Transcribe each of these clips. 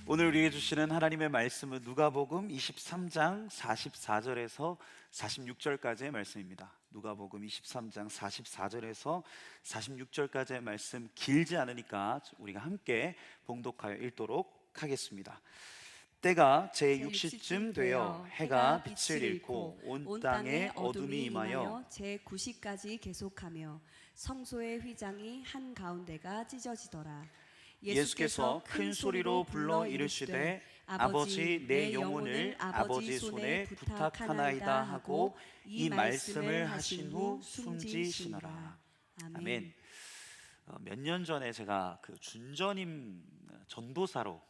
오늘 우리에게 주시는 하나님의 말씀은 누가복음 23장 44절에서 46절까지의 말씀입니다. 누가복음 23장 44절에서 46절까지의 말씀 길지 않으니까 우리가 함께 봉독하여 읽도록 하겠습니다. 때가 제6시쯤 되어 해가 빛을 잃고 온 땅에 어둠이 임하여 제9시까지 계속하며 성소의 휘장이 한가운데가 찢어지더라. 예수께서 큰 소리로 불러 이르시되 아버지 내 영혼을 아버지 손에 부탁하나이다 하고 이 말씀을 하신 후 숨지시노라. 아멘. 몇 년 전에 제가 그 준전임 전도사로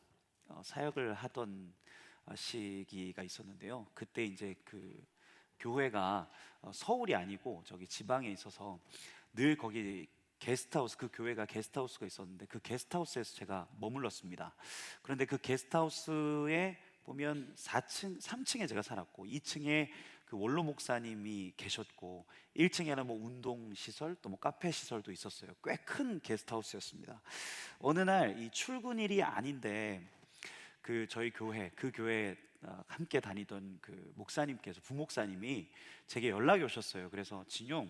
사역을 하던 시기가 있었는데요. 그때 이제 그 교회가 서울이 아니고 저기 지방에 있어서 늘 거기 게스트하우스, 그 교회가 게스트하우스가 있었는데 그 게스트하우스에서 제가 머물렀습니다. 그런데 그 게스트하우스에 보면 4층, 3층에 제가 살았고 2층에 그 원로 목사님이 계셨고 1층에는 뭐 운동 시설 또 뭐 카페 시설도 있었어요. 꽤 큰 게스트하우스였습니다. 어느 날 이 출근일이 아닌데 그 저희 교회 그 교회 함께 다니던 그 목사님께서 부목사님이 제게 연락이 오셨어요. 그래서 진용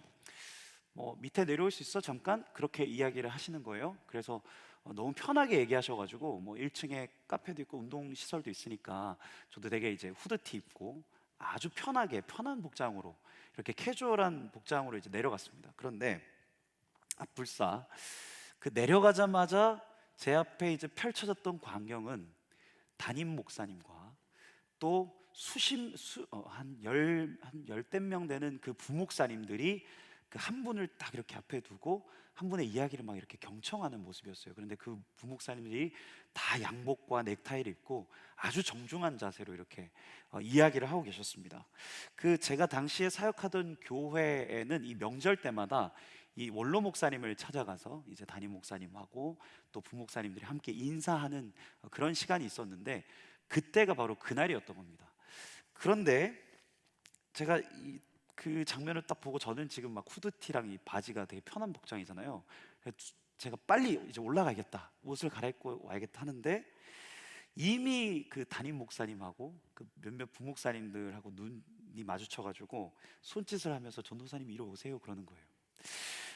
뭐 밑에 내려올 수 있어? 잠깐? 그렇게 이야기를 하시는 거예요. 그래서 너무 편하게 얘기하셔가지고 뭐 1층에 카페도 있고 운동 시설도 있으니까 저도 되게 이제 후드티 입고 아주 편하게 편한 복장으로 이렇게 캐주얼한 복장으로 이제 내려갔습니다. 그런데 불사 그 내려가자마자 제 앞에 이제 펼쳐졌던 광경은 담임 목사님과 또 한 열댓 명 되는 그 부목사님들이 그 한 분을 딱 이렇게 앞에 두고 한 분의 이야기를 막 이렇게 경청하는 모습이었어요. 그런데 그 부목사님들이 다 양복과 넥타이를 입고 아주 정중한 자세로 이렇게 이야기를 하고 계셨습니다. 그 제가 당시에 사역하던 교회에는 이 명절 때마다 이 원로 목사님을 찾아가서 이제 담임 목사님하고 또 부목사님들이 함께 인사하는 그런 시간이 있었는데 그때가 바로 그날이었던 겁니다. 그런데 제가 그 장면을 딱 보고 저는 지금 막 후드티랑 이 바지가 되게 편한 복장이잖아요. 그래서 제가 빨리 이제 올라가야겠다, 옷을 갈아입고 와야겠다 하는데 이미 그 담임 목사님하고 그 몇몇 부목사님들하고 눈이 마주쳐가지고 손짓을 하면서 전도사님 이리 오세요 그러는 거예요.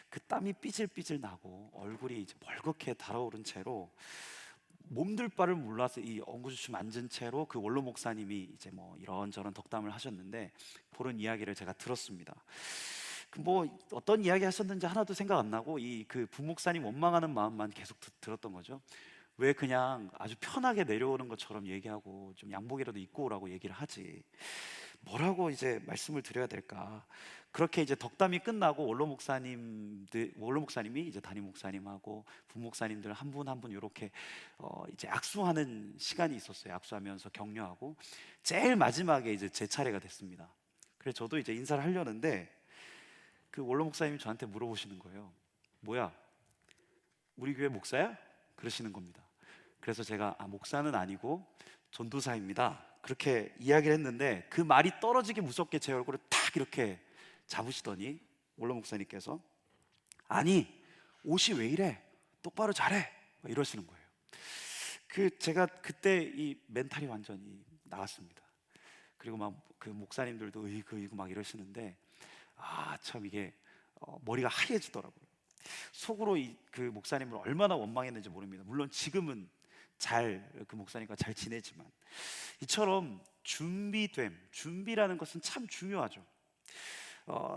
그 땀이 삐질삐질 나고 얼굴이 이제 벌겋게 달아오른 채로 몸둘 바를 몰라서 이 엉구주춤 앉은 채로 그 원로 목사님이 이제 뭐 이런저런 덕담을 하셨는데 그런 이야기를 제가 들었습니다. 그 뭐 어떤 이야기 하셨는지 하나도 생각 안 나고 이 그 부목사님 원망하는 마음만 계속 들었던 거죠. 왜 그냥 아주 편하게 내려오는 것처럼 얘기하고 좀 양복이라도 입고 오라고 얘기를 하지, 뭐라고 이제 말씀을 드려야 될까. 그렇게 이제 덕담이 끝나고 원로 목사님이 이제 담임 목사님하고 부목사님들 한 분 한 분 이렇게 이제 악수하는 시간이 있었어요. 악수하면서 격려하고 제일 마지막에 이제 제 차례가 됐습니다. 그래서 저도 이제 인사를 하려는데 그 원로 목사님이 저한테 물어보시는 거예요. 뭐야, 우리 교회 목사야? 그러시는 겁니다. 그래서 제가 목사는 아니고 전도사입니다 그렇게 이야기를 했는데 그 말이 떨어지기 무섭게 제 얼굴을 탁 이렇게 잡으시더니 원로 목사님께서 아니 옷이 왜 이래? 똑바로 잘해! 막 이러시는 거예요. 그 제가 그때 이 멘탈이 완전히 나갔습니다. 그리고 막 그 목사님들도 으이그 막 이러시는데 참 이게 머리가 하얘지더라고요. 속으로 그 목사님을 얼마나 원망했는지 모릅니다. 물론 지금은 잘 그 목사님과 잘 지내지만 이처럼 준비라는 것은 참 중요하죠.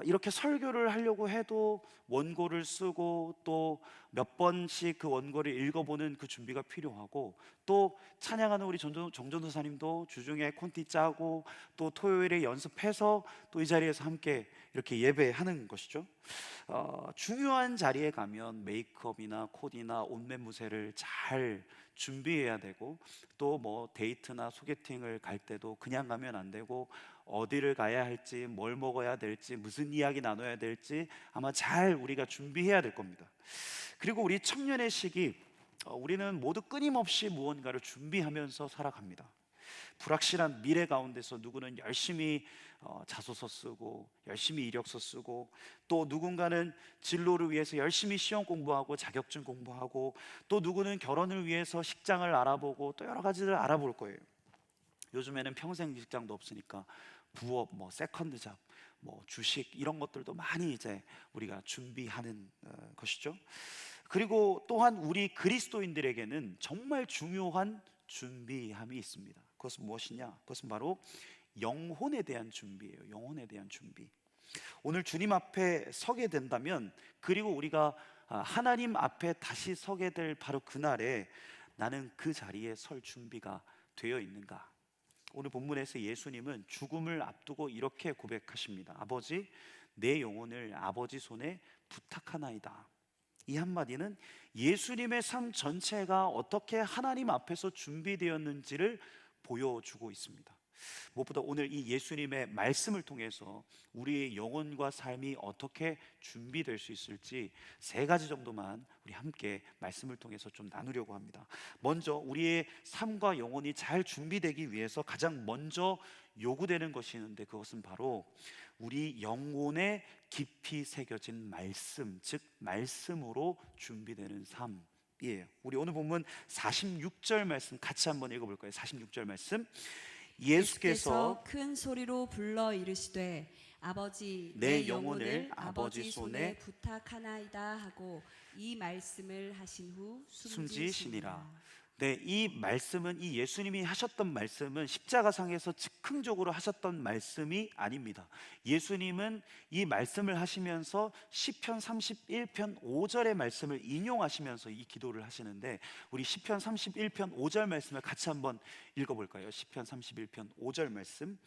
이렇게 설교를 하려고 해도 원고를 쓰고 또 몇 번씩 그 원고를 읽어보는 그 준비가 필요하고 또 찬양하는 우리 정전도사님도 주중에 콘티 짜고 또 토요일에 연습해서 또 이 자리에서 함께 이렇게 예배하는 것이죠. 중요한 자리에 가면 메이크업이나 코디나 옷매무새를 잘 준비해야 되고 또 뭐 데이트나 소개팅을 갈 때도 그냥 가면 안 되고 어디를 가야 할지, 뭘 먹어야 될지, 무슨 이야기 나눠야 될지 아마 잘 우리가 준비해야 될 겁니다. 그리고 우리 청년의 시기 우리는 모두 끊임없이 무언가를 준비하면서 살아갑니다. 불확실한 미래 가운데서 누구는 열심히 자소서 쓰고 열심히 이력서 쓰고, 또 누군가는 진로를 위해서 열심히 시험 공부하고 자격증 공부하고, 또 누구는 결혼을 위해서 식장을 알아보고 또 여러 가지를 알아볼 거예요. 요즘에는 평생 직장도 없으니까 부업, 뭐 세컨드 잡, 뭐 주식 이런 것들도 많이 이제 우리가 준비하는 것이죠. 그리고 또한 우리 그리스도인들에게는 정말 중요한 준비함이 있습니다. 그것은 무엇이냐? 그것은 바로 영혼에 대한 준비예요. 영혼에 대한 준비. 오늘 주님 앞에 서게 된다면, 그리고 우리가 하나님 앞에 다시 서게 될 바로 그날에 나는 그 자리에 설 준비가 되어 있는가? 오늘 본문에서 예수님은 죽음을 앞두고 이렇게 고백하십니다. 아버지, 내 영혼을 아버지 손에 부탁하나이다. 이 한마디는 예수님의 삶 전체가 어떻게 하나님 앞에서 준비되었는지를 보여주고 있습니다. 무엇보다 오늘 이 예수님의 말씀을 통해서 우리의 영혼과 삶이 어떻게 준비될 수 있을지 세 가지 정도만 우리 함께 말씀을 통해서 좀 나누려고 합니다. 먼저 우리의 삶과 영혼이 잘 준비되기 위해서 가장 먼저 요구되는 것이 있는데, 그것은 바로 우리 영혼에 깊이 새겨진 말씀, 즉 말씀으로 준비되는 삶이에요. 우리 오늘 본문 46절 말씀 같이 한번 읽어볼 거예요. 46절 말씀. 예수께서 큰 소리로 불러 이르시되 아버지, 내 내 영혼을 영혼을 아버지 아버지 손에 손에 부탁하나이다 하고 이 말씀을 하신 후 숨지시니라. 숨지시니라. 네, 이 말씀은, 이 예수님이 하셨던 말씀은 십자가상에서 즉흥적으로 하셨던 말씀이 아닙니다. 예수님은 이 말씀을 하시면서 시편 31편 5절의 말씀을 인용하시면서 이 기도를 하시는데, 우리 시편 31편 5절 말씀을 같이 한번 읽어볼까요? 시편 31편 5절 말씀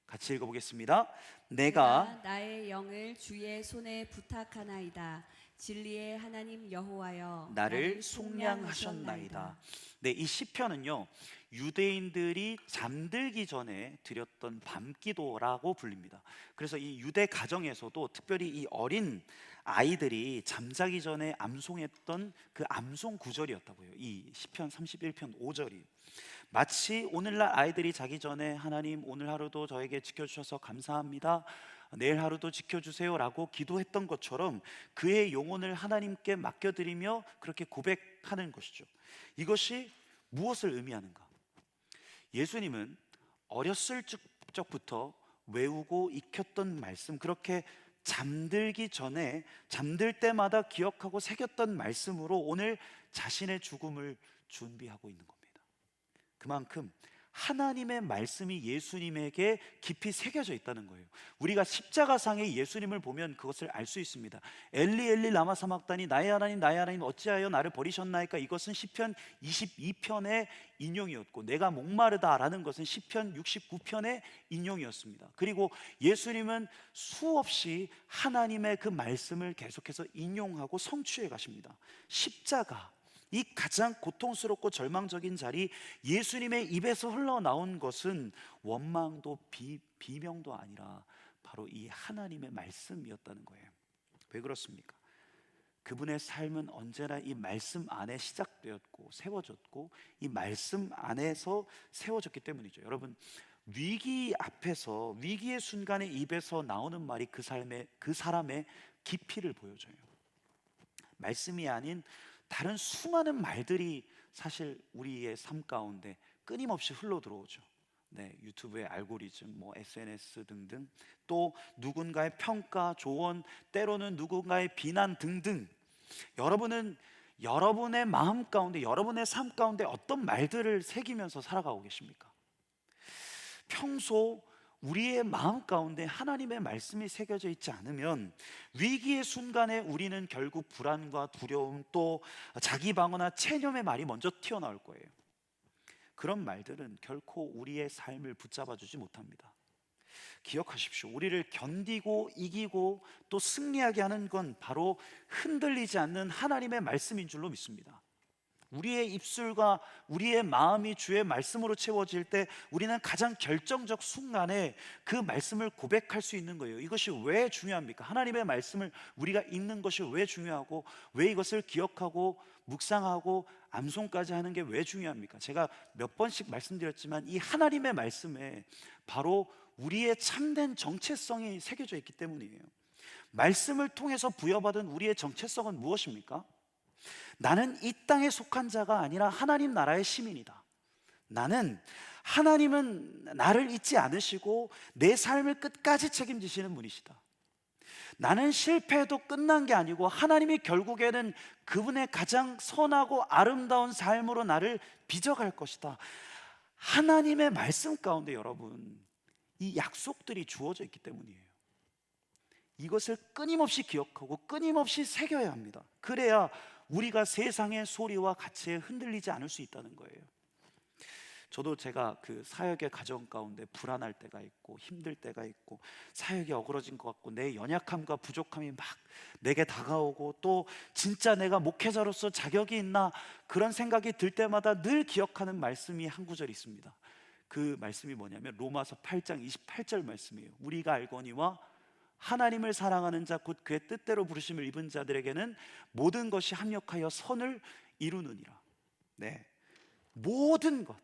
같이 읽어보겠습니다. 내가 나의 영을 주의 손에 부탁하나이다. 진리의 하나님 여호와여, 나를 속량하셨나이다. 네, 이 시편은요, 유대인들이 잠들기 전에 드렸던 밤기도라고 불립니다. 그래서 이 유대 가정에서도 특별히 이 어린 아이들이 잠자기 전에 암송했던 그 암송 구절이었다고요. 이 시편 31편 5절이 마치 오늘날 아이들이 자기 전에 하나님 오늘 하루도 저에게 지켜주셔서 감사합니다, 내일 하루도 지켜주세요 라고 기도했던 것처럼 그의 영혼을 하나님께 맡겨드리며 그렇게 고백하는 것이죠. 이것이 무엇을 의미하는가? 예수님은 어렸을 적부터 외우고 익혔던 말씀, 그렇게 잠들기 전에 잠들 때마다 기억하고 새겼던 말씀으로 오늘 자신의 죽음을 준비하고 있는 겁니다. 그만큼 하나님의 말씀이 예수님에게 깊이 새겨져 있다는 거예요. 우리가 십자가상의 예수님을 보면 그것을 알 수 있습니다. 엘리 엘리 라마 사막다니 나의 하나님 어찌하여 나를 버리셨나이까, 이것은 시편 22편의 인용이었고, 내가 목마르다라는 것은 시편 69편의 인용이었습니다. 그리고 예수님은 수없이 하나님의 그 말씀을 계속해서 인용하고 성취해 가십니다. 십자가, 이 가장 고통스럽고 절망적인 자리, 예수님의 입에서 흘러나온 것은 원망도 비명도 아니라 바로 이 하나님의 말씀이었다는 거예요. 왜 그렇습니까? 그분의 삶은 언제나 이 말씀 안에 시작되었고 세워졌고 이 말씀 안에서 세워졌기 때문이죠. 여러분, 위기 앞에서, 위기의 순간에 입에서 나오는 말이 그 사람의 깊이를 보여줘요. 말씀이 아닌 다른 수많은 말들이 사실 우리의 삶 가운데 끊임없이 흘러 들어오죠. 네, 유튜브의 알고리즘, 뭐 SNS 등등, 또 누군가의 평가, 조언, 때로는 누군가의 비난 등등. 여러분은 여러분의 마음 가운데, 여러분의 삶 가운데 어떤 말들을 새기면서 살아가고 계십니까? 평소 우리의 마음 가운데 하나님의 말씀이 새겨져 있지 않으면 위기의 순간에 우리는 결국 불안과 두려움, 또 자기 방어나 체념의 말이 먼저 튀어나올 거예요. 그런 말들은 결코 우리의 삶을 붙잡아 주지 못합니다. 기억하십시오. 우리를 견디고 이기고 또 승리하게 하는 건 바로 흔들리지 않는 하나님의 말씀인 줄로 믿습니다. 우리의 입술과 우리의 마음이 주의 말씀으로 채워질 때 우리는 가장 결정적 순간에 그 말씀을 고백할 수 있는 거예요. 이것이 왜 중요합니까? 하나님의 말씀을 우리가 읽는 것이 왜 중요하고 왜 이것을 기억하고 묵상하고 암송까지 하는 게 왜 중요합니까? 제가 몇 번씩 말씀드렸지만 이 하나님의 말씀에 바로 우리의 참된 정체성이 새겨져 있기 때문이에요. 말씀을 통해서 부여받은 우리의 정체성은 무엇입니까? 나는 이 땅에 속한 자가 아니라 하나님 나라의 시민이다. 나는 하나님은 나를 잊지 않으시고 내 삶을 끝까지 책임지시는 분이시다. 나는 실패해도 끝난 게 아니고 하나님이 결국에는 그분의 가장 선하고 아름다운 삶으로 나를 빚어갈 것이다. 하나님의 말씀 가운데 여러분, 이 약속들이 주어져 있기 때문이에요. 이것을 끊임없이 기억하고 끊임없이 새겨야 합니다. 그래야 우리가 세상의 소리와 가치에 흔들리지 않을 수 있다는 거예요. 저도 제가 그 사역의 과정 가운데 불안할 때가 있고 힘들 때가 있고 사역이 어그러진 것 같고 내 연약함과 부족함이 막 내게 다가오고 또 진짜 내가 목회자로서 자격이 있나 그런 생각이 들 때마다 늘 기억하는 말씀이 한 구절 있습니다. 그 말씀이 뭐냐면 로마서 8장 28절 말씀이에요. 우리가 알거니와 하나님을 사랑하는 자 곧 그의 뜻대로 부르심을 입은 자들에게는 모든 것이 합력하여 선을 이루느니라. 네, 모든 것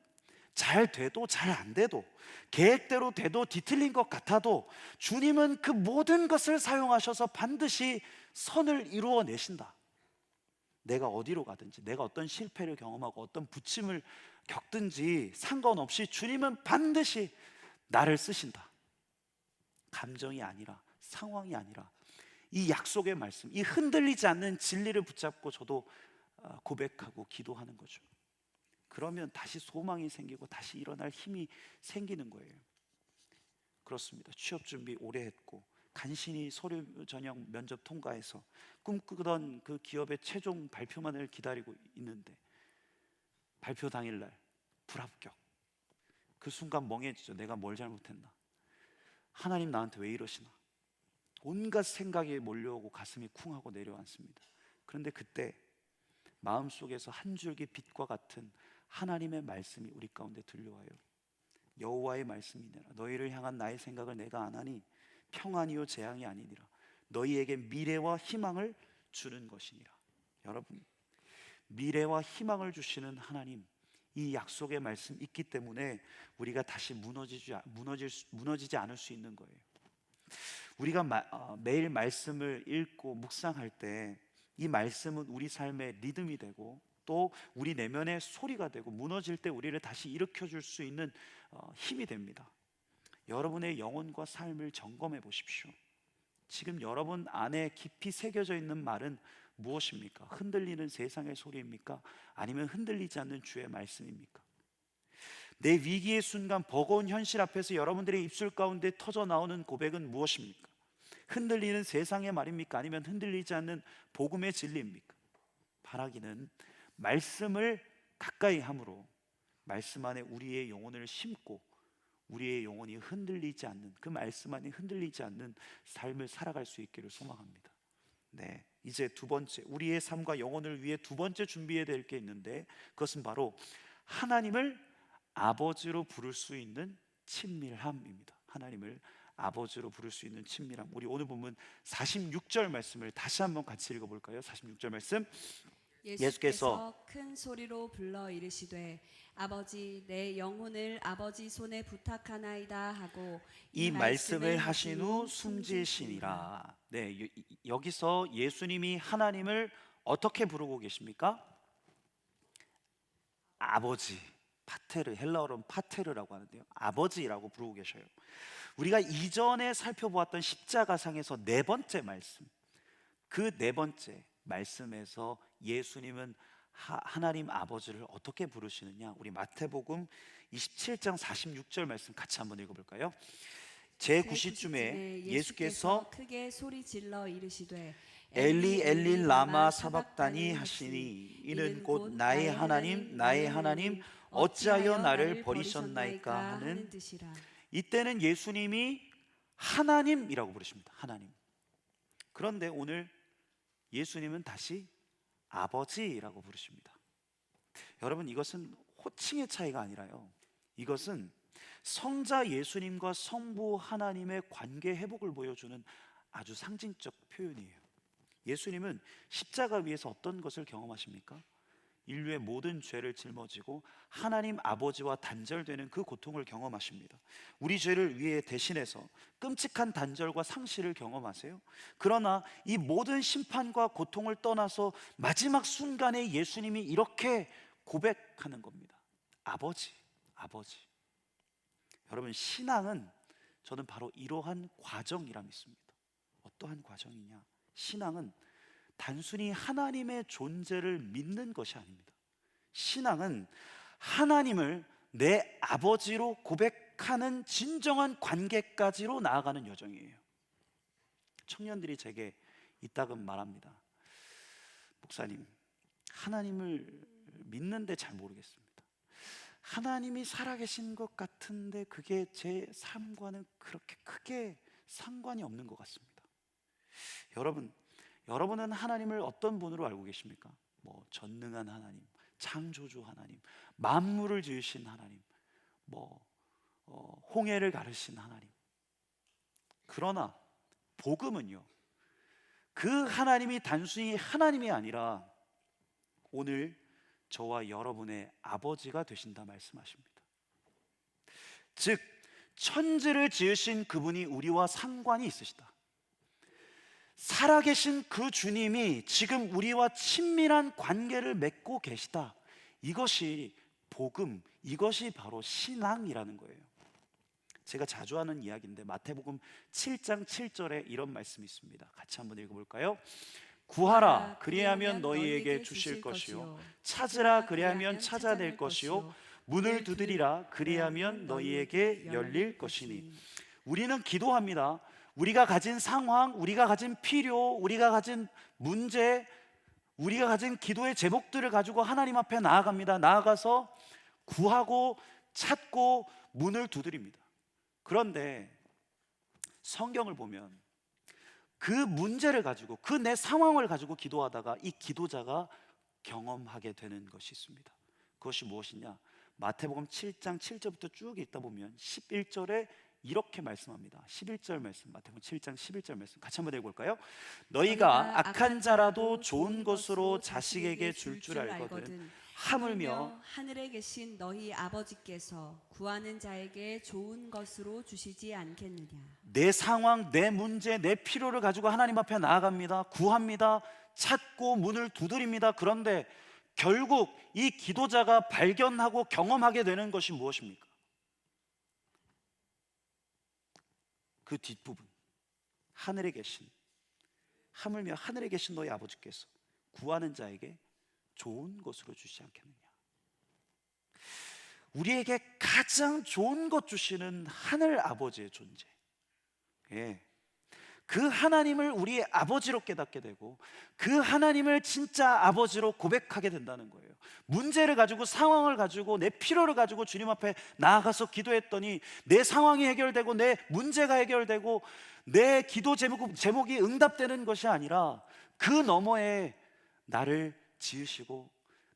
잘 돼도 잘 안 돼도 계획대로 돼도 뒤틀린 것 같아도 주님은 그 모든 것을 사용하셔서 반드시 선을 이루어 내신다. 내가 어디로 가든지 내가 어떤 실패를 경험하고 어떤 부침을 겪든지 상관없이 주님은 반드시 나를 쓰신다. 감정이 아니라 상황이 아니라 이 약속의 말씀, 이 흔들리지 않는 진리를 붙잡고 저도 고백하고 기도하는 거죠. 그러면 다시 소망이 생기고 다시 일어날 힘이 생기는 거예요. 그렇습니다. 취업 준비 오래 했고 간신히 서류 전형 면접 통과해서 꿈꾸던 그 기업의 최종 발표만을 기다리고 있는데 발표 당일날 불합격. 그 순간 멍해지죠. 내가 뭘 잘못했나? 하나님 나한테 왜 이러시나? 온갖 생각이 몰려오고 가슴이 쿵하고 내려앉습니다. 그런데 그때 마음속에서 한 줄기 빛과 같은 하나님의 말씀이 우리 가운데 들려와요. 여호와의 말씀이니라. 너희를 향한 나의 생각을 내가 아나니 평안이요 재앙이 아니니라. 너희에게 미래와 희망을 주는 것이니라. 여러분, 미래와 희망을 주시는 하나님, 이 약속의 말씀 있기 때문에 우리가 다시 무너지지 않을 수 있는 거예요. 우리가 매일 말씀을 읽고 묵상할 때 이 말씀은 우리 삶의 리듬이 되고 또 우리 내면의 소리가 되고 무너질 때 우리를 다시 일으켜 줄 수 있는 힘이 됩니다. 여러분의 영혼과 삶을 점검해 보십시오. 지금 여러분 안에 깊이 새겨져 있는 말은 무엇입니까? 흔들리는 세상의 소리입니까? 아니면 흔들리지 않는 주의 말씀입니까? 내 위기의 순간 버거운 현실 앞에서 여러분들의 입술 가운데 터져 나오는 고백은 무엇입니까? 흔들리는 세상의 말입니까? 아니면 흔들리지 않는 복음의 진리입니까? 바라기는 말씀을 가까이 함으로 말씀 안에 우리의 영혼을 심고 우리의 영혼이 흔들리지 않는, 그 말씀 안에 흔들리지 않는 삶을 살아갈 수 있기를 소망합니다. 네, 이제 두 번째, 우리의 삶과 영혼을 위해 두 번째 준비해야 될 게 있는데 그것은 바로 하나님을 아버지로 부를 수 있는 친밀함입니다. 하나님을 아버지로 부를 수 있는 친밀함. 우리 오늘 보면 46절 말씀을 다시 한번 같이 읽어볼까요? 46절 말씀. 예수께서 큰 소리로 불러 이르시되 아버지 내 영혼을 아버지 손에 부탁하나이다 하고 이 말씀을 하신 후 숨지시니라. 네, 여기서 예수님이 하나님을 어떻게 부르고 계십니까? 아버지, 파테르, 헬라어로는 파테르라고 하는데요, 아버지라고 부르고 계셔요. 우리가 이전에 살펴보았던 십자가상에서 네 번째 말씀, 그 네 번째 말씀에서 예수님은 하나님 아버지를 어떻게 부르시느냐, 우리 마태복음 27장 46절 말씀 같이 한번 읽어볼까요? 제9시쯤에 예수께서 크게 소리 질러 이르시되 엘리 엘리 라마 사박다니 하시니 이는 곧 나의 하나님 나의 하나님 어찌하여 나를 버리셨나이까 하는 뜻이라. 이때는 예수님이 하나님이라고 부르십니다. 하나님. 그런데 오늘 예수님은 다시 아버지라고 부르십니다. 여러분, 이것은 호칭의 차이가 아니라요, 이것은 성자 예수님과 성부 하나님의 관계 회복을 보여주는 아주 상징적 표현이에요. 예수님은 십자가 위에서 어떤 것을 경험하십니까? 인류의 모든 죄를 짊어지고 하나님 아버지와 단절되는 그 고통을 경험하십니다. 우리 죄를 위해 대신해서 끔찍한 단절과 상실을 경험하세요. 그러나 이 모든 심판과 고통을 떠나서 마지막 순간에 예수님이 이렇게 고백하는 겁니다. 아버지, 아버지. 여러분, 신앙은 저는 바로 이러한 과정이라 믿습니다. 어떠한 과정이냐? 신앙은 단순히 하나님의 존재를 믿는 것이 아닙니다. 신앙은 하나님을 내 아버지로 고백하는 진정한 관계까지로 나아가는 여정이에요. 청년들이 제게 이따금 말합니다. 목사님, 하나님을 믿는데 잘 모르겠습니다. 하나님이 살아계신 것 같은데 그게 제 삶과는 그렇게 크게 상관이 없는 것 같습니다. 여러분은 하나님을 어떤 분으로 알고 계십니까? 전능한 하나님, 창조주 하나님, 만물을 지으신 하나님, 홍해를 가르신 하나님. 그러나 복음은요, 그 하나님이 단순히 하나님이 아니라 오늘 저와 여러분의 아버지가 되신다 말씀하십니다. 즉 천지를 지으신 그분이 우리와 상관이 있으시다. 살아계신 그 주님이 지금 우리와 친밀한 관계를 맺고 계시다. 이것이 복음, 이것이 바로 신앙이라는 거예요. 제가 자주 하는 이야기인데 마태복음 7장 7절에 이런 말씀이 있습니다. 같이 한번 읽어볼까요? 구하라 그리하면 너희에게 주실 것이요, 찾으라 그리하면 찾아낼 것이요, 문을 두드리라 그리하면 너희에게 열릴 것이니. 우리는 기도합니다. 우리가 가진 상황, 우리가 가진 필요, 우리가 가진 문제, 우리가 가진 기도의 제목들을 가지고 하나님 앞에 나아갑니다. 나아가서 구하고 찾고 문을 두드립니다. 그런데 성경을 보면 그 문제를 가지고, 그 내 상황을 가지고 기도하다가 이 기도자가 경험하게 되는 것이 있습니다. 그것이 무엇이냐? 마태복음 7장 7절부터 쭉 읽다 보면 11절에 이렇게 말씀합니다. 11절 말씀, 마태복음 7장 11절 말씀 같이 한번 읽어볼까요? 너희가 악한 자라도 좋은 것으로 자식에게 줄 줄 알거든 하물며 하늘에 계신 너희 아버지께서 구하는 자에게 좋은 것으로 주시지 않겠느냐. 내 상황, 내 문제, 내 필요를 가지고 하나님 앞에 나아갑니다. 구합니다. 찾고 문을 두드립니다. 그런데 결국 이 기도자가 발견하고 경험하게 되는 것이 무엇입니까? 그 뒷부분, 하늘에 계신, 하물며 하늘에 계신 너희 아버지께서 구하는 자에게 좋은 것으로 주시지 않겠느냐. 우리에게 가장 좋은 것 주시는 하늘 아버지의 존재, 그 하나님을 우리의 아버지로 깨닫게 되고 그 하나님을 진짜 아버지로 고백하게 된다는 거예요. 문제를 가지고, 상황을 가지고, 내 필요를 가지고 주님 앞에 나아가서 기도했더니 내 상황이 해결되고 내 문제가 해결되고 내 기도 제목이 응답되는 것이 아니라 그 너머에 나를 지으시고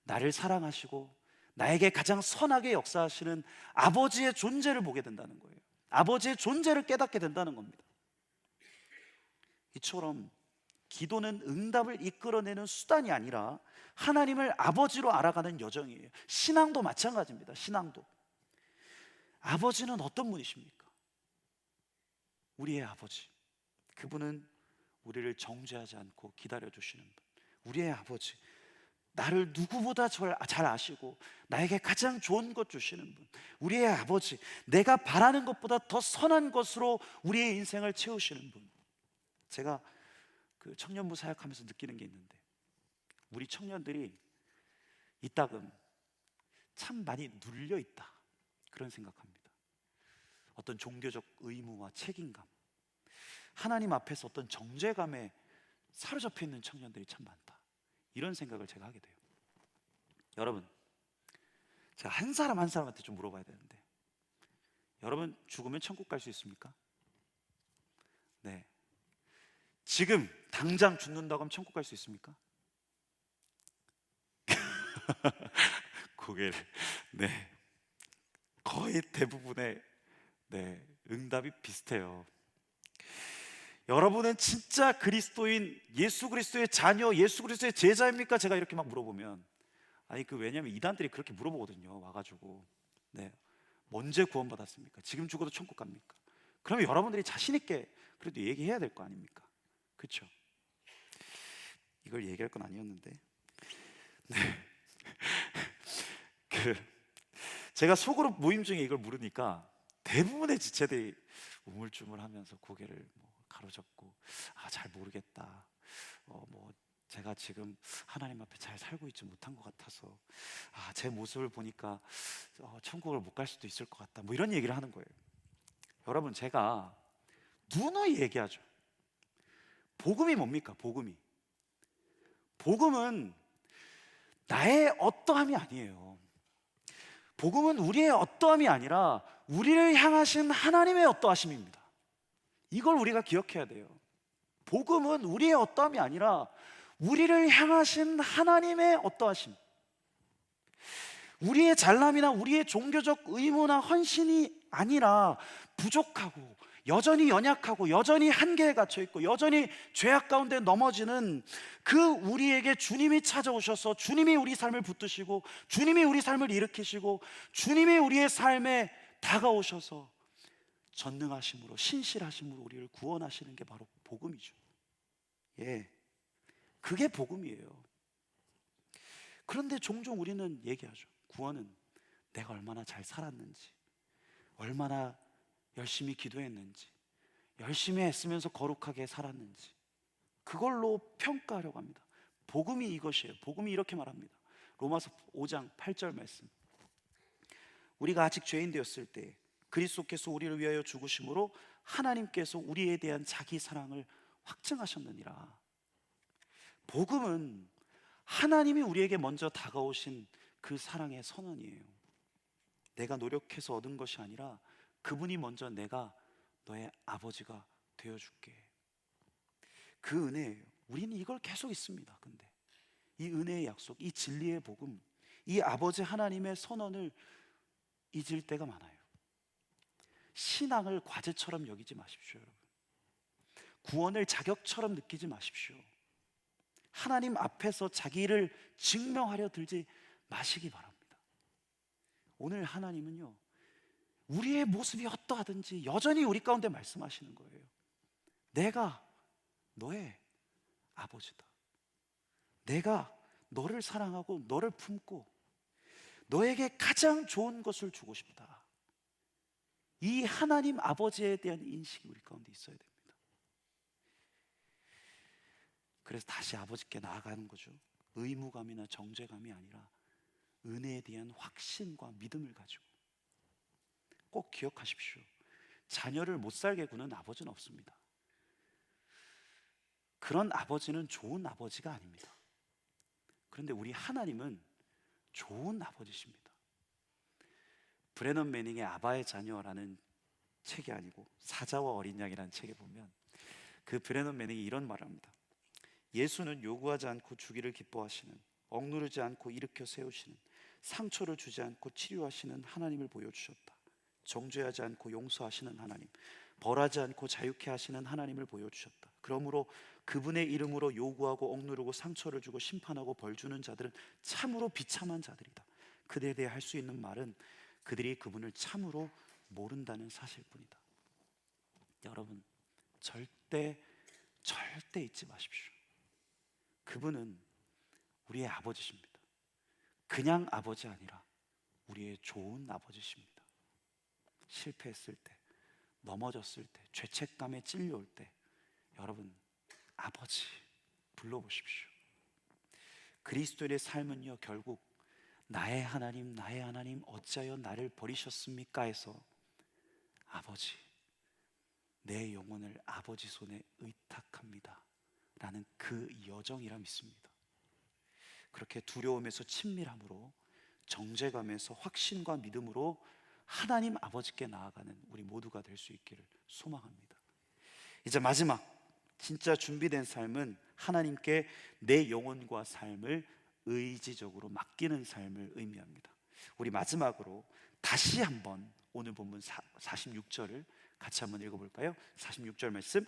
나를 사랑하시고 나에게 가장 선하게 역사하시는 아버지의 존재를 보게 된다는 거예요. 아버지의 존재를 깨닫게 된다는 겁니다. 이처럼 기도는 응답을 이끌어내는 수단이 아니라 하나님을 아버지로 알아가는 여정이에요. 신앙도 마찬가지입니다. 신앙도 아버지는 어떤 분이십니까? 우리의 아버지, 그분은 우리를 정죄하지 않고 기다려주시는 분. 우리의 아버지, 나를 누구보다 잘 아시고 나에게 가장 좋은 것 주시는 분. 우리의 아버지, 내가 바라는 것보다 더 선한 것으로 우리의 인생을 채우시는 분. 제가 그 청년부 사역하면서 느끼는 게 있는데, 우리 청년들이 이따금 참 많이 눌려 있다, 그런 생각합니다. 어떤 종교적 의무와 책임감, 하나님 앞에서 어떤 정죄감에 사로잡혀 있는 청년들이 참 많다, 이런 생각을 제가 하게 돼요. 여러분, 제가 한 사람 한 사람한테 좀 물어봐야 되는데, 여러분 죽으면 천국 갈 수 있습니까? 네. 지금 당장 죽는다고 하면 천국 갈 수 있습니까? 고개를, 네, 거의 대부분의 응답이 비슷해요. 여러분은 진짜 그리스도인, 예수 그리스도의 자녀, 예수 그리스도의 제자입니까? 제가 이렇게 막 물어보면, 아니 왜냐면 이단들이 그렇게 물어보거든요. 와가지고, 네, 언제 구원받았습니까? 지금 죽어도 천국 갑니까? 그러면 여러분들이 자신 있게 그래도 얘기해야 될 거 아닙니까? 그렇죠? 이걸 얘기할 건 아니었는데, 네. 그 제가 소그룹 모임 중에 이걸 물으니까 대부분의 지체들이 우물쭈물하면서 고개를 뭐 가로젓고, 잘 모르겠다. 뭐 제가 지금 하나님 앞에 잘 살고 있지 못한 것 같아서, 제 모습을 보니까 천국을 못 갈 수도 있을 것 같다. 뭐 이런 얘기를 하는 거예요. 여러분, 제가 누누이 얘기하죠. 복음이 뭡니까? 복음은 나의 어떠함이 아니에요. 복음은 우리의 어떠함이 아니라 우리를 향하신 하나님의 어떠하심입니다. 이걸 우리가 기억해야 돼요. 복음은 우리의 어떠함이 아니라 우리를 향하신 하나님의 어떠하심. 우리의 잘남이나 우리의 종교적 의무나 헌신이 아니라 부족하고 여전히 연약하고 여전히 한계에 갇혀 있고 여전히 죄악 가운데 넘어지는 그 우리에게 주님이 찾아오셔서 주님이 우리 삶을 붙드시고 주님이 우리 삶을 일으키시고 주님이 우리의 삶에 다가오셔서 전능하심으로 신실하심으로 우리를 구원하시는 게 바로 복음이죠. 예, 그게 복음이에요. 그런데 종종 우리는 얘기하죠. 구원은 내가 얼마나 잘 살았는지, 얼마나 열심히 기도했는지, 열심히 애쓰면서 거룩하게 살았는지, 그걸로 평가하려고 합니다. 복음이 이것이에요. 복음이 이렇게 말합니다. 로마서 5장 8절 말씀. 우리가 아직 죄인 되었을 때 그리스도께서 우리를 위하여 죽으심으로 하나님께서 우리에 대한 자기 사랑을 확증하셨느니라. 복음은 하나님이 우리에게 먼저 다가오신 그 사랑의 선언이에요. 내가 노력해서 얻은 것이 아니라 그분이 먼저 내가 너의 아버지가 되어줄게. 그 은혜예요. 우리는 이걸 계속 있습니다. 근데 이 은혜의 약속, 이 진리의 복음, 이 아버지 하나님의 선언을 잊을 때가 많아요. 신앙을 과제처럼 여기지 마십시오, 여러분. 구원을 자격처럼 느끼지 마십시오. 하나님 앞에서 자기를 증명하려 들지 마시기 바랍니다. 오늘 하나님은요, 우리의 모습이 어떠하든지 여전히 우리 가운데 말씀하시는 거예요. 내가 너의 아버지다. 내가 너를 사랑하고 너를 품고 너에게 가장 좋은 것을 주고 싶다. 이 하나님 아버지에 대한 인식이 우리 가운데 있어야 됩니다. 그래서 다시 아버지께 나아가는 거죠. 의무감이나 정죄감이 아니라 은혜에 대한 확신과 믿음을 가지고. 꼭 기억하십시오. 자녀를 못 살게 구는 아버지는 없습니다. 그런 아버지는 좋은 아버지가 아닙니다. 그런데 우리 하나님은 좋은 아버지십니다. 브레넌 매닝의 아바의 자녀라는 책이 아니고 사자와 어린 양이라는 책에 보면 그 브레넌 매닝이 이런 말을 합니다. 예수는 요구하지 않고 주기를 기뻐하시는, 억누르지 않고 일으켜 세우시는, 상처를 주지 않고 치료하시는 하나님을 보여주셨다. 정죄하지 않고 용서하시는 하나님, 벌하지 않고 자유케 하시는 하나님을 보여주셨다. 그러므로 그분의 이름으로 요구하고 억누르고 상처를 주고 심판하고 벌 주는 자들은 참으로 비참한 자들이다. 그들에 대해 할 수 있는 말은 그들이 그분을 참으로 모른다는 사실뿐이다. 여러분, 절대 잊지 마십시오. 그분은 우리의 아버지십니다. 그냥 아버지 아니라 우리의 좋은 아버지십니다. 실패했을 때, 넘어졌을 때, 죄책감에 찔려올 때 여러분, 아버지 불러보십시오. 그리스도의 삶은요, 결국 나의 하나님 어찌하여 나를 버리셨습니까? 해서 아버지, 내 영혼을 아버지 손에 의탁합니다 라는 그 여정이라 믿습니다. 그렇게 두려움에서 친밀함으로, 정죄감에서 확신과 믿음으로 하나님 아버지께 나아가는 우리 모두가 될 수 있기를 소망합니다. 이제 마지막, 진짜 준비된 삶은 하나님께 내 영혼과 삶을 의지적으로 맡기는 삶을 의미합니다. 우리 마지막으로 다시 한번 오늘 본문 46절을 같이 한번 읽어볼까요? 46절 말씀.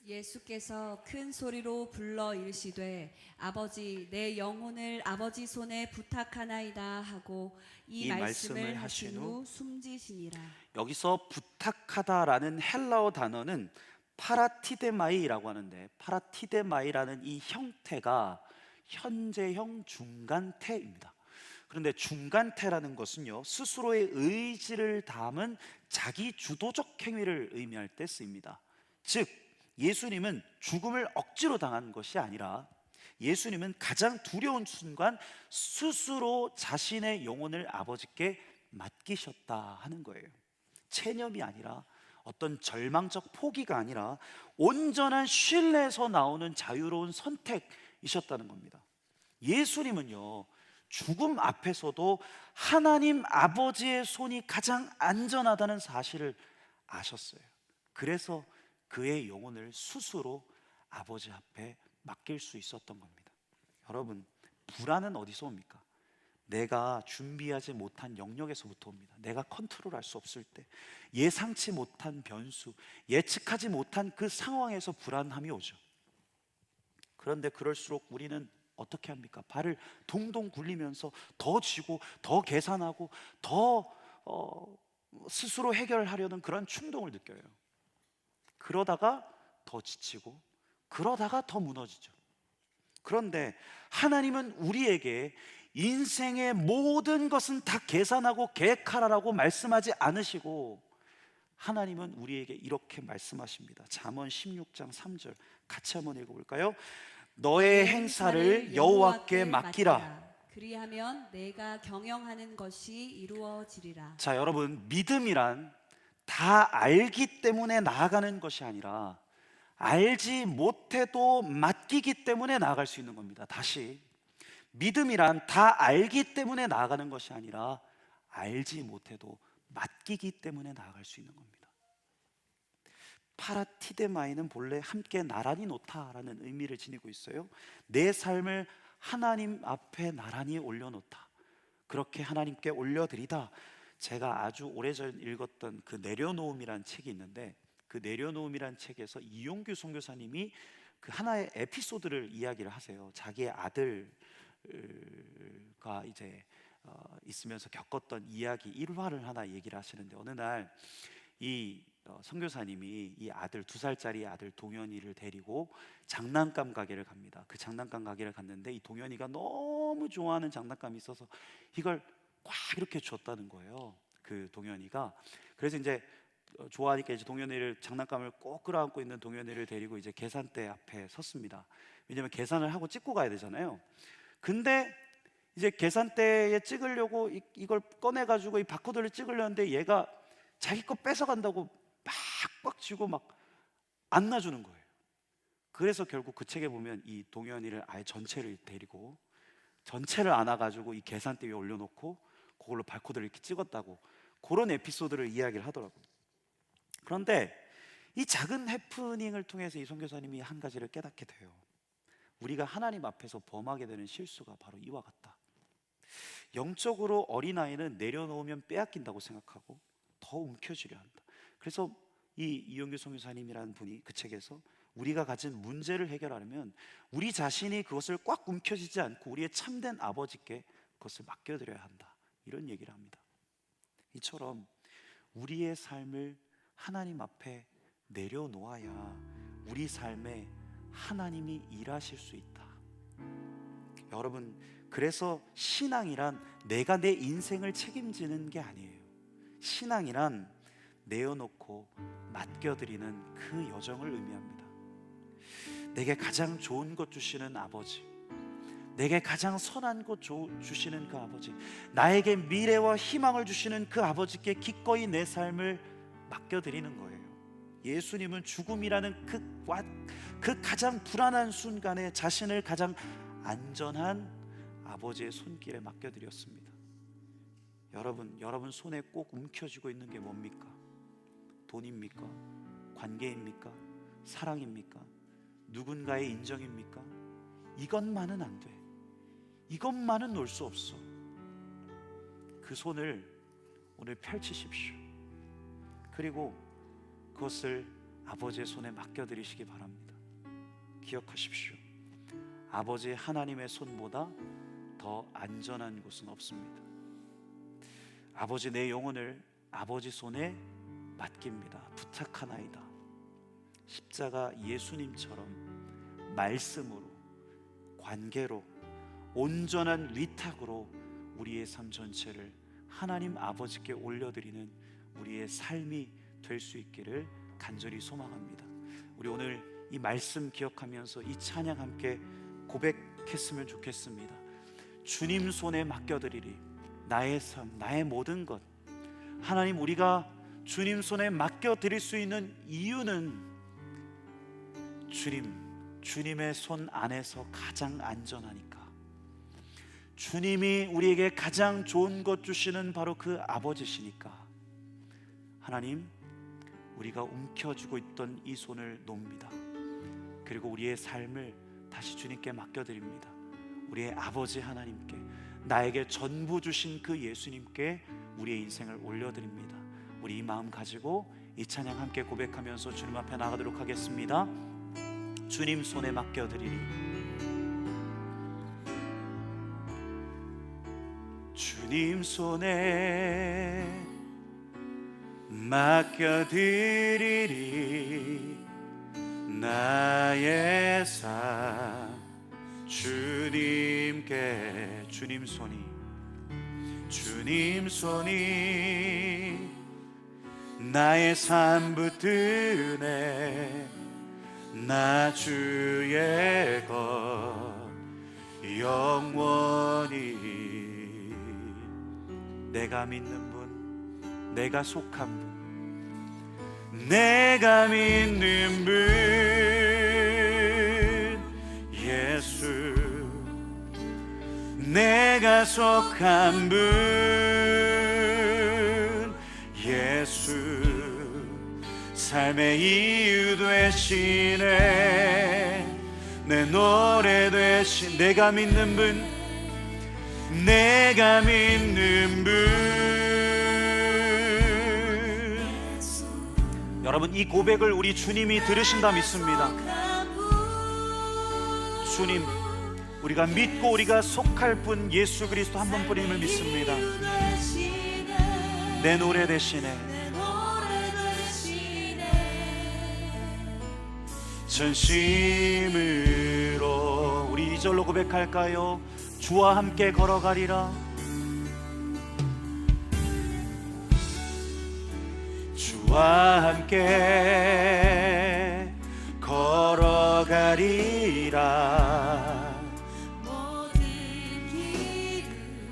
예수께서 큰 소리로 불러 이르시되 아버지 내 영혼을 아버지 손에 부탁하나이다 하고 이 말씀을 하신 후 숨지시니라. 여기서 부탁하다라는 헬라어 단어는 파라티데마이라고 하는데, 파라티데마이라는 이 형태가 현재형 중간태입니다. 그런데 중간태라는 것은요, 스스로의 의지를 담은 자기 주도적 행위를 의미할 때 쓰입니다. 즉 예수님은 죽음을 억지로 당한 것이 아니라 예수님은 가장 두려운 순간 스스로 자신의 영혼을 아버지께 맡기셨다 하는 거예요. 체념이 아니라, 어떤 절망적 포기가 아니라 온전한 신뢰에서 나오는 자유로운 선택이셨다는 겁니다. 예수님은요, 죽음 앞에서도 하나님 아버지의 손이 가장 안전하다는 사실을 아셨어요. 그래서 그의 영혼을 스스로 아버지 앞에 맡길 수 있었던 겁니다. 여러분, 불안은 어디서 옵니까? 내가 준비하지 못한 영역에서부터 옵니다. 내가 컨트롤할 수 없을 때, 예상치 못한 변수, 예측하지 못한 그 상황에서 불안함이 오죠. 그런데 그럴수록 우리는 어떻게 합니까? 발을 동동 굴리면서 더 쥐고 더 계산하고 더 스스로 해결하려는 그런 충동을 느껴요. 그러다가 더 지치고 그러다가 더 무너지죠. 그런데 하나님은 우리에게 인생의 모든 것은 다 계산하고 계획하라라고 말씀하지 않으시고, 하나님은 우리에게 이렇게 말씀하십니다. 잠언 16장 3절 같이 한번 읽어볼까요? 너의 행사를 여호와께 맡기라. 그리하면 내가 경영하는 것이 이루어지리라. 자, 여러분, 믿음이란 다 알기 때문에 나아가는 것이 아니라 알지 못해도 맡기기 때문에 나아갈 수 있는 겁니다. 다시, 믿음이란 다 알기 때문에 나아가는 것이 아니라 알지 못해도 맡기기 때문에 나아갈 수 있는 겁니다. 파라티데마이는 본래 함께 나란히 놓다라는 의미를 지니고 있어요. 내 삶을 하나님 앞에 나란히 올려놓다, 그렇게 하나님께 올려드리다. 제가 아주 오래전 읽었던 그 내려놓음이란 책이 있는데, 그 내려놓음이란 책에서 이용규 선교사님이 그 하나의 에피소드를 이야기를 하세요. 자기의 아들과 이제 있으면서 겪었던 이야기 일화를 하나 얘기를 하시는데, 어느 날 이 선교사님이 이 아들, 2살짜리 아들 동현이를 데리고 장난감 가게를 갑니다. 그 장난감 가게를 갔는데 이 동현이가 너무 좋아하는 장난감이 있어서 이걸 꽉 이렇게 줬다는 거예요. 그 동현이가. 그래서 이제 좋아하니까 이제 동현이를, 장난감을 꼭 끌어안고 있는 동현이를 데리고 이제 계산대 앞에 섰습니다. 왜냐면 계산을 하고 찍고 가야 되잖아요. 근데 이제 계산대에 찍으려고 이걸 꺼내가지고 이 바코드를 찍으려는데 얘가 자기 거 뺏어간다고 막 꽉 쥐고 막 안 놔주는 거예요. 그래서 결국 그 책에 보면 이 동현이를 아예 전체를 데리고 전체를 안아가지고 이 계산대 위에 올려놓고 그걸로 바코드를 이렇게 찍었다고, 그런 에피소드를 이야기를 하더라고요. 그런데 이 작은 해프닝을 통해서 이 선교사님이 한 가지를 깨닫게 돼요. 우리가 하나님 앞에서 범하게 되는 실수가 바로 이와 같다. 영적으로 어린아이는 내려놓으면 빼앗긴다고 생각하고 더 움켜쥐려 한다. 그래서 이 이용규 선교사님이라는 분이 그 책에서 우리가 가진 문제를 해결하려면 우리 자신이 그것을 꽉 움켜쥐지 않고 우리의 참된 아버지께 그것을 맡겨드려야 한다, 이런 얘기를 합니다. 이처럼 우리의 삶을 하나님 앞에 내려놓아야 우리 삶에 하나님이 일하실 수 있다. 여러분, 그래서 신앙이란 내가 내 인생을 책임지는 게 아니에요. 신앙이란 내어놓고 맡겨드리는 그 여정을 의미합니다. 내게 가장 좋은 것 주시는 아버지, 내게 가장 선한 것 주시는 그 아버지, 나에게 미래와 희망을 주시는 그 아버지께 기꺼이 내 삶을 맡겨드리는 거예요. 예수님은 죽음이라는 그 가장 불안한 순간에 자신을 가장 안전한 아버지의 손길에 맡겨드렸습니다. 여러분 손에 꼭 움켜쥐고 있는 게 뭡니까? 돈입니까? 관계입니까? 사랑입니까? 누군가의 인정입니까? 이것만은 안 돼. 이것만은 놓을 수 없어. 그 손을 오늘 펼치십시오. 그리고 그것을 아버지의 손에 맡겨드리시기 바랍니다. 기억하십시오. 아버지 하나님의 손보다 더 안전한 곳은 없습니다. 아버지, 내 영혼을 아버지 손에 맡깁니다. 부탁하나이다. 십자가 예수님처럼 말씀으로, 관계로, 온전한 위탁으로 우리의 삶 전체를 하나님 아버지께 올려드리는 우리의 삶이 될 수 있기를 간절히 소망합니다. 우리 오늘 이 말씀 기억하면서 이 찬양 함께 고백했으면 좋겠습니다. 주님 손에 맡겨드리리. 나의 삶, 나의 모든 것, 하나님, 우리가 주님 손에 맡겨드릴 수 있는 이유는 주님의 손 안에서 가장 안전하니까. 주님이 우리에게 가장 좋은 것 주시는 바로 그 아버지시니까. 하나님, 우리가 움켜쥐고 있던 이 손을 놓습니다. 그리고 우리의 삶을 다시 주님께 맡겨드립니다. 우리의 아버지 하나님께, 나에게 전부 주신 그 예수님께 우리의 인생을 올려드립니다. 우리 이 마음 가지고 이 찬양 함께 고백하면서 주님 앞에 나가도록 하겠습니다. 주님 손에 맡겨드리리. 주님 손에 맡겨드리리. 나의 삶 주님께. 주님 손이 나의 삶 붙드네. 나 주의 것 영원히. 내가 믿는 분, 내가 속한 분, 내가 믿는 분 예수, 내가 속한 분 예수, 삶의 이유 되시네. 내 노래 되신, 내가 믿는 분, 내가 믿는 분. 여러분, 이 고백을 우리 주님이 들으신다 믿습니다. 주님, 우리가 믿고 우리가 속할 분 예수 그리스도 한 분뿐임을 믿습니다. 내 노래 대신에 전심으로 우리 2절로 고백할까요? 주와 함께 걸어가리라. 주와 함께 걸어가리라.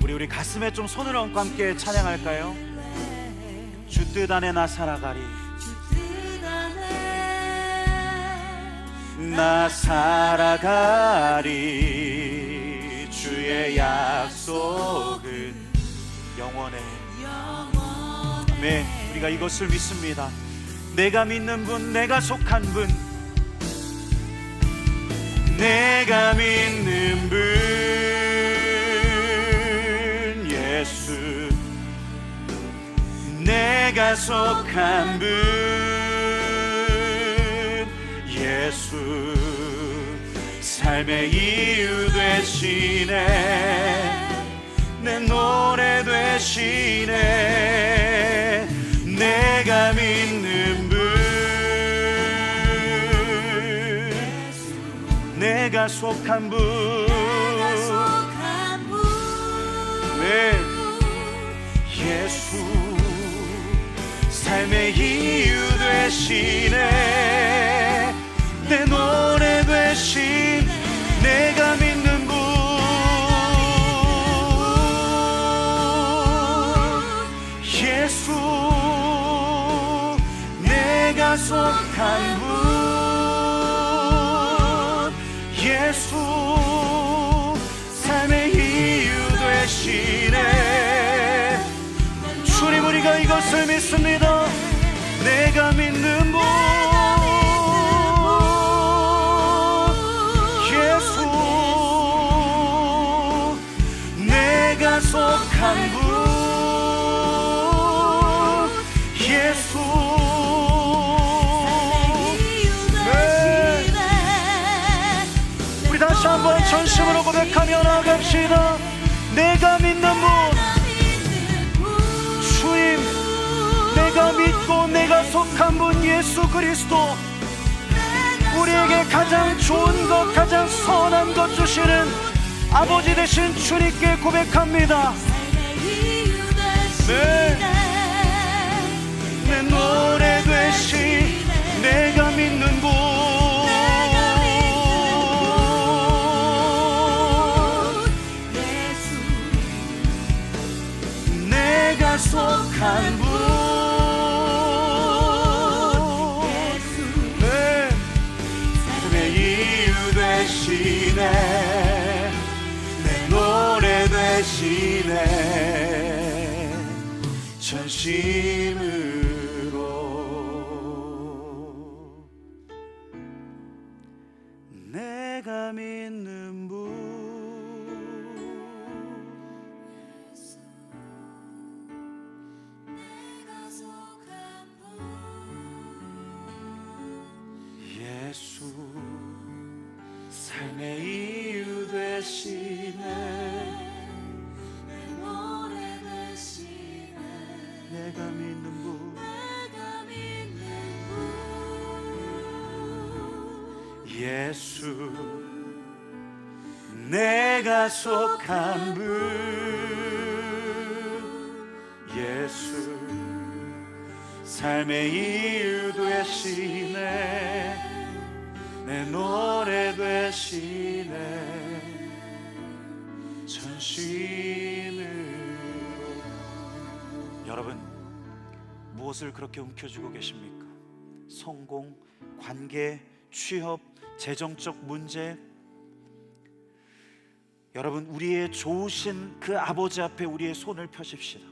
우리 가슴에 좀 손을 얹고 함께 찬양할까요? 주 뜻 안에 나 살아가리. 나 살아가리. 주의 약속은 영원해. 아멘. 우리가 이것을 믿습니다. 내가 믿는 분, 내가 속한 분, 내가 믿는 분 예수, 내가 속한 분 예수, 삶의 이유 되시네. 내 노래 되시네. 내가 믿는 분, 내가 속한 분, 네, 예수, 삶의 이유 되시네. 내 노래 되신, 내가 믿는 분 예수, 내가 속한 분 예수, 삶의 이유 되시네. 주님, 우리가 이것을 믿습니다. 내가 믿는 분 예수, 내가 속한 분 예수, 전심으로 고백하며 나아갑시다. 내가 믿는 분, 주님, 내가 믿고 내가 속한 분 예수 그리스도, 우리에게 가장 좋은 것, 가장 선한 것 주시는 아버지 되신 주님께 고백합니다. 네, 내 노래 되시 내가 믿는 분, 내가 속한 분, 네, 내 이유 되시네, 내 노래 되시네, 전심으로 내가 믿는 분. 예수 삶의 이유 되시네, 내가 믿는 분, 예수 내가 속한 분, 예수 삶의 이유 되시네, 내 노래 되시네, 전심으로. 여러분, 무엇을 그렇게 움켜쥐고 계십니까? 성공, 관계, 취업, 재정적 문제. 여러분, 우리의 좋으신 그 아버지 앞에 우리의 손을 펴십시다.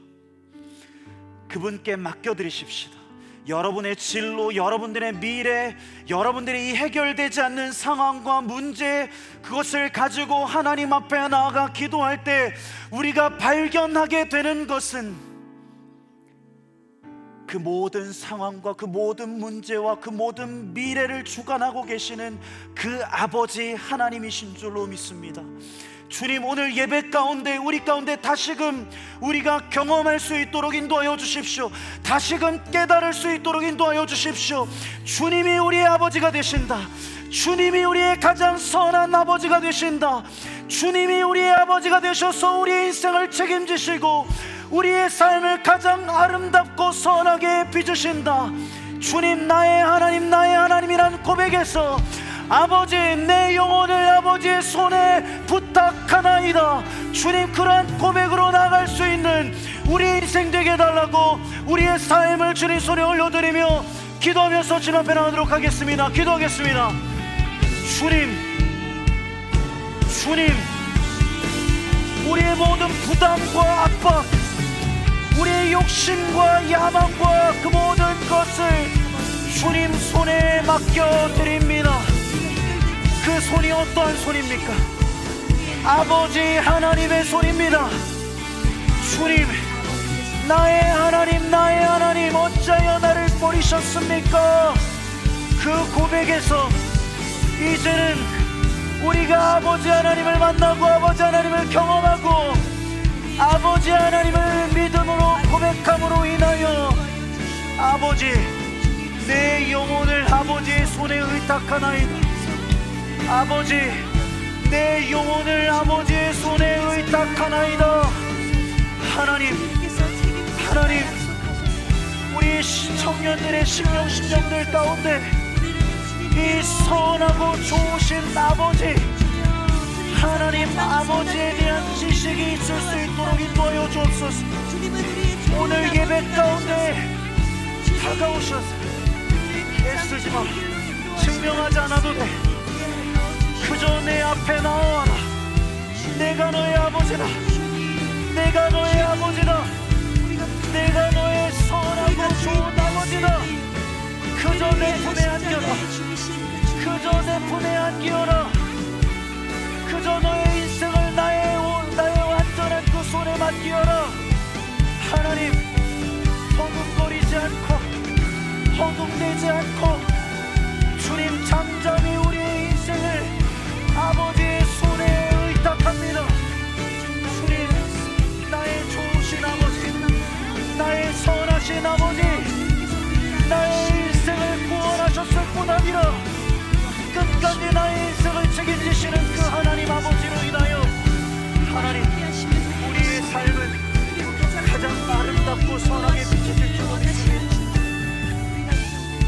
그분께 맡겨드리십시다. 여러분의 진로, 여러분들의 미래, 여러분들이 이 해결되지 않는 상황과 문제, 그것을 가지고 하나님 앞에 나아가 기도할 때 우리가 발견하게 되는 것은 그 모든 상황과 그 모든 문제와 그 모든 미래를 주관하고 계시는 그 아버지 하나님이신 줄로 믿습니다. 주님, 오늘 예배 가운데 우리 가운데 다시금 우리가 경험할 수 있도록 인도하여 주십시오. 다시금 깨달을 수 있도록 인도하여 주십시오. 주님이 우리의 아버지가 되신다. 주님이 우리의 가장 선한 아버지가 되신다. 주님이 우리의 아버지가 되셔서 우리의 인생을 책임지시고 우리의 삶을 가장 아름답고 선하게 빚으신다. 주님, 나의 하나님, 나의 하나님이란 고백에서 아버지, 내 영혼을 아버지의 손에 부탁하나이다. 주님, 그러한 고백으로 나아갈 수 있는 우리 인생 되게 해달라고 우리의 삶을 주님 손에 올려드리며 기도하면서 주님 앞에 나가도록 하겠습니다. 기도하겠습니다. 주님, 우리의 모든 부담과 압박, 우리의 욕심과 야망과 그 모든 것을 주님 손에 맡겨드립니다. 그 손이 어떠한 손입니까? 아버지 하나님의 손입니다. 주님, 나의 하나님, 나의 하나님, 어찌하여 나를 버리셨습니까? 그 고백에서 이제는 우리가 아버지 하나님을 만나고 아버지 하나님을 경험하고 아버지 하나님을 믿음으로 고백함으로 인하여 아버지, 내 영혼을 아버지의 손에 의탁하나이다. 아버지, 내 영혼을 아버지의 손에 의탁하나이다. 하나님, 우리 청년들의 심령들 가운데 이 선하고 좋으신 아버지 하나님, 아버지에 대한 지식이 있을 수 있도록 인도하여 주옵소서. 오늘 예배 가운데 다가오셔서 애쓰지마, 증명하지 않아도 돼. 그저 내 앞에 나와라. 내가 너의 아버지다. 내가 너의 아버지다. 내가 너의 선하고 좋은 아버지다. 그저 내 품에 안겨라. 그저 내 품에 안기어라. 그저 너의 인생을 나의 완전한 그 손에 맡기어라. 하나님, 허둥거리지 않고 허둥대지 않고 주님, 잠잠히 우리의 인생을 아버지의 손에 나의 선하신 아버지, 나의 인생을 구원하셨을 뿐 아니라 끝까지 나의 인생을 책임지시는 그 하나님 아버지로 인하여 하나님, 우리의 삶은 가장 아름답고 선하게 비춰질 줄 믿습니다.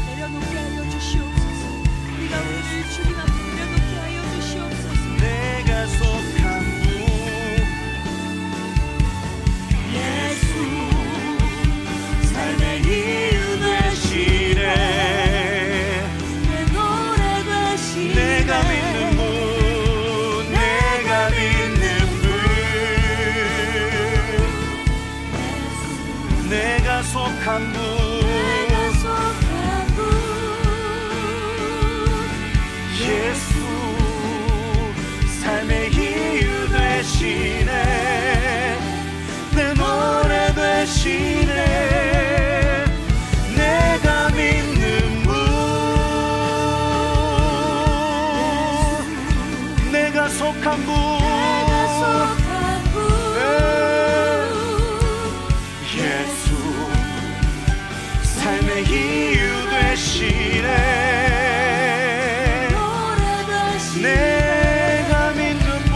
내려놓게 하여 주시옵소서. 우리가 오늘 주님 앞에 내려놓게 하여 주시옵소서. 내가 속한 분 예수, 삶의 이유 되시네. 내 노래 되시네. 내가 믿는 분, 내가 믿는 분, 내가 속한 분 예수, 삶의 이유 되시네. 내 노래 되시네. 내가 믿는 분, 내가 속한 분 예수, 삶의 이유 되시네. 내가 믿는 분,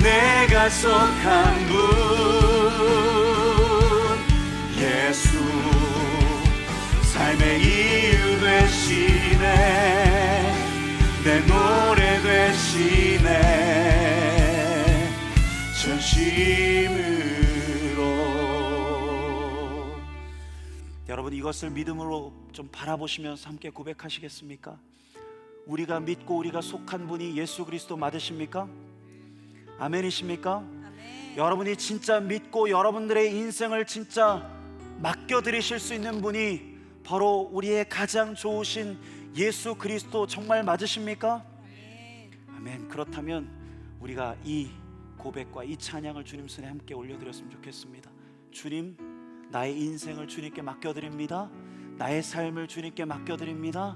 내가 속한 분 예수, 삶의 이유 되시네. 내 노래 되시네. 전심으로. 여러분, 이것을 믿음으로 좀 바라보시면서 함께 고백하시겠습니까? 우리가 믿고 우리가 속한 분이 예수 그리스도 맞으십니까? 아멘이십니까? 아멘. 여러분이 진짜 믿고 여러분들의 인생을 진짜 맡겨드리실 수 있는 분이 바로 우리의 가장 좋으신 예수 그리스도 정말 맞으십니까? 아멘. 그렇다면 우리가 이 고백과 이 찬양을 주님 손에 함께 올려드렸으면 좋겠습니다. 주님, 나의 인생을 주님께 맡겨드립니다. 나의 삶을 주님께 맡겨드립니다.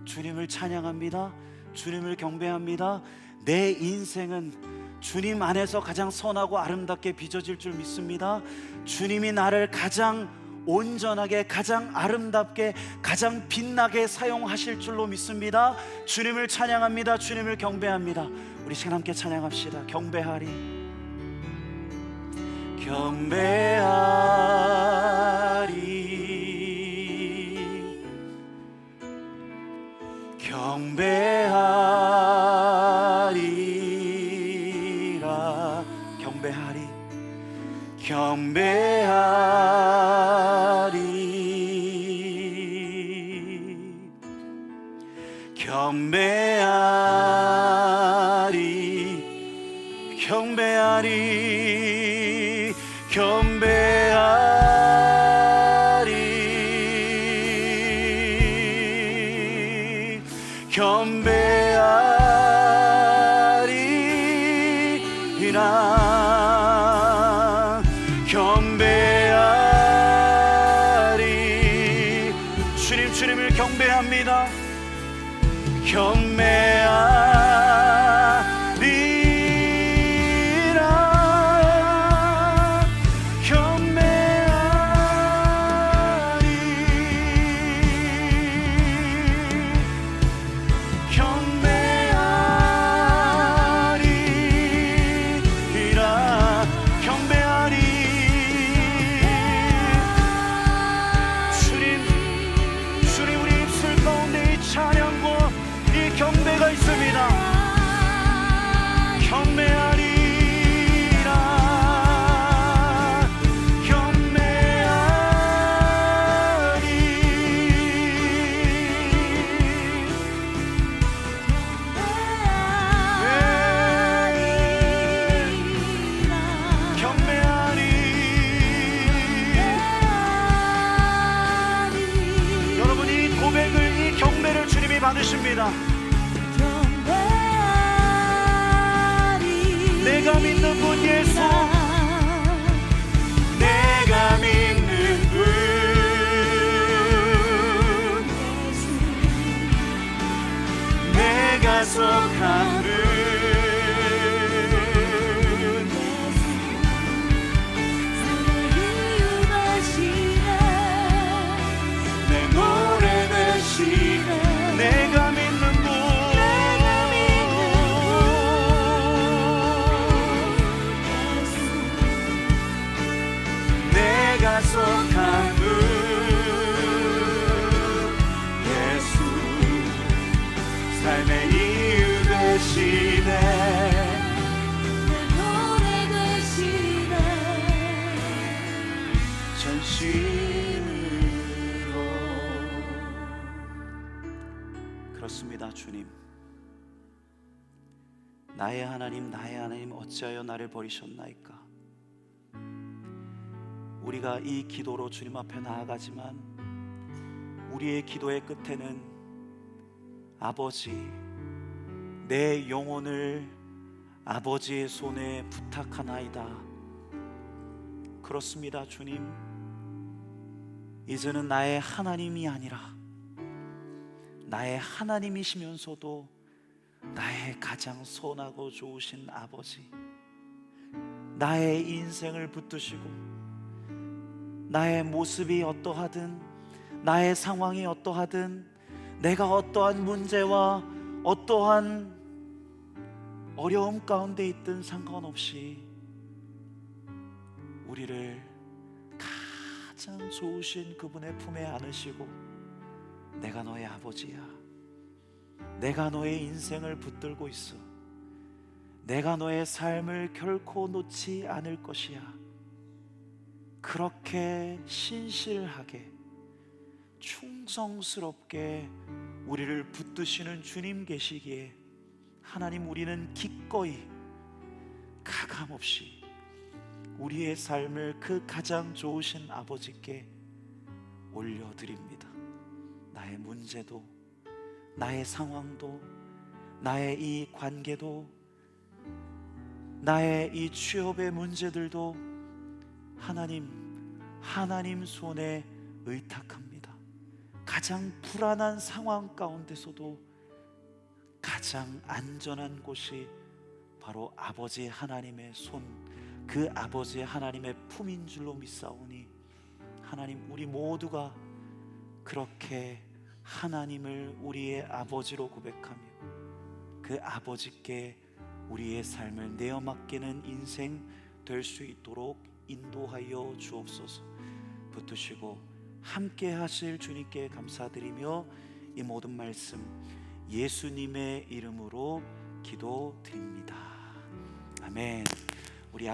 주님을 찬양합니다. 주님을 경배합니다. 내 인생은 주님 안에서 가장 선하고 아름답게 빚어질 줄 믿습니다. 주님이 나를 가장 온전하게, 가장 아름답게, 가장 빛나게 사용하실 줄로 믿습니다. 주님을 찬양합니다. 주님을 경배합니다. 우리 시간 함께 찬양합시다. 경배하리, 경배하리, 경배하리라. 경배하리, 경배하리, 경배하리, 경배하리, 경배하리, 경배하리라. 경배하리. 주님, 주님을 경배합니다. 경배하리라. 경배하리라. 경배하리. 주님, 우리 입술 가운데 이 찬양과 이 경배가 있습니다. 경배하리라. 경배하리. 경배하리. 여러분, 이 고백을, 이 경배를 주님이 받으십니다. 내가 믿는 분 예수, 내가 믿는 분 내가 속한 분 나의 하나님 어찌하여 나를 버리셨나이까. 우리가 이 기도로 주님 앞에 나아가지만 우리의 기도의 끝에는 아버지, 내 영혼을 아버지의 손에 부탁하나이다. 그렇습니다. 주님, 이제는 나의 하나님이 아니라 나의 하나님이시면서도 나의 가장 선하고 좋으신 아버지, 나의 인생을 붙드시고 나의 모습이 어떠하든 나의 상황이 어떠하든 내가 어떠한 문제와 어떠한 어려움 가운데 있든 상관없이 우리를 가장 좋으신 그분의 품에 안으시고 내가 너의 아버지야, 내가 너의 인생을 붙들고 있어, 내가 너의 삶을 결코 놓지 않을 것이야, 그렇게 신실하게 충성스럽게 우리를 붙드시는 주님 계시기에 하나님, 우리는 기꺼이 가감없이 우리의 삶을 그 가장 좋으신 아버지께 올려드립니다. 나의 문제도, 나의 상황도, 나의 이 관계도, 나의 이 취업의 문제들도 하나님 손에 의탁합니다. 가장 불안한 상황 가운데서도 가장 안전한 곳이 바로 아버지 하나님의 손, 그 아버지 하나님의 품인 줄로 믿사오니 하나님, 우리 모두가 그렇게 하나님을 우리의 아버지로 고백하며 그 아버지께 우리의 삶을 내어 맡기는 인생 될 수 있도록 인도하여 주옵소서. 붙드시고 함께 하실 주님께 감사드리며 이 모든 말씀 예수님의 이름으로 기도드립니다. 아멘. 우리